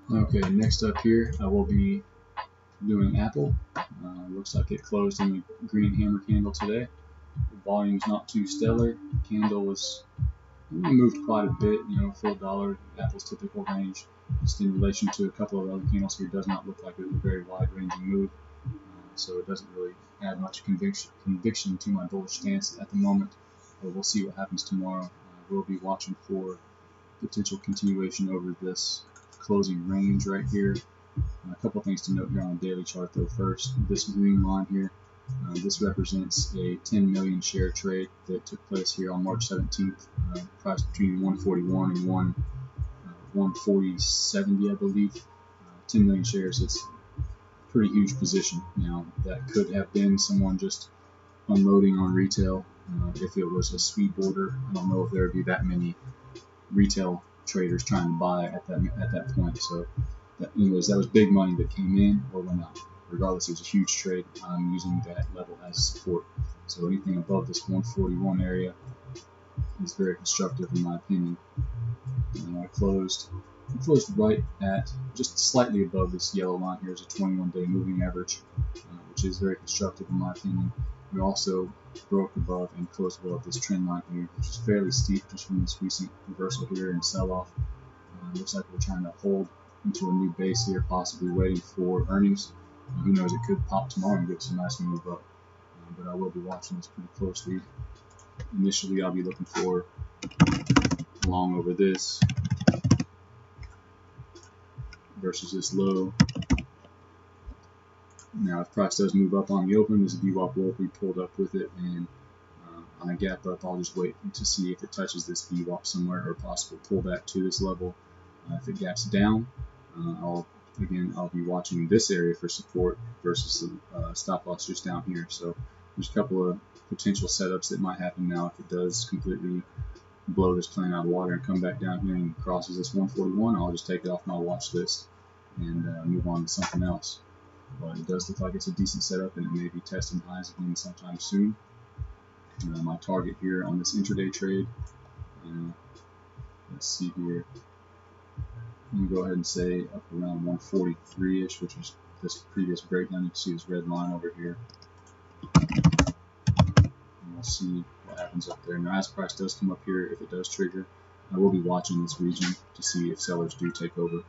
Okay, next up here I will be doing Aapl. Looks like it closed in the green hammer candle today. The volume's not too stellar. The candle was moved quite a bit, full dollar, Appl's typical range. Just in relation to a couple of other candles here, does not look like it was a very wide-ranging move. So it doesn't really add much conviction to my bullish stance at the moment. But we'll see what happens tomorrow. We'll be watching for potential continuation over this closing range right here. A couple things to note here on the daily chart though. First, this green line here, this represents a 10 million share trade that took place here on March 17th, priced between 141 and 140.70, I believe. 10 million shares, it's a pretty huge position. Now, that could have been someone just unloading on retail. If it was a speed order, I don't know if there would be that many retail traders trying to buy at that point. So, anyways, that was big money that came in or went out. Regardless, it was a huge trade. I'm using that level as support. So anything above this 141 area is very constructive in my opinion. And I closed right at just slightly above this yellow line here is a 21-day moving average, which is very constructive in my opinion. We also broke above and closed above this trend line here, which is fairly steep just from this recent reversal here and sell-off. Looks like we're trying to hold into a new base here, possibly waiting for earnings. Who knows, it could pop tomorrow and get some nice move up. But I will be watching this pretty closely. Initially, I'll be looking for long over this versus this low. Now, if price does move up on the open, this VWAP will be pulled up with it, and on a gap up, I'll just wait to see if it touches this VWAP somewhere or possible pullback to this level. If it gaps down, I'll be watching this area for support versus the stop loss just down here. So there's a couple of potential setups that might happen now if it does completely blow this plane out of water and come back down here and crosses this 141. I'll just take it off my watch list and move on to something else. But it does look like it's a decent setup, and it may be testing highs again sometime soon. My target here on this intraday trade, let's see here. I'm going to go ahead and say up around 143-ish, which is this previous breakdown. You can see this red line over here. And we'll see what happens up there. Now, as price does come up here, if it does trigger, I will be watching this region to see if sellers do take over.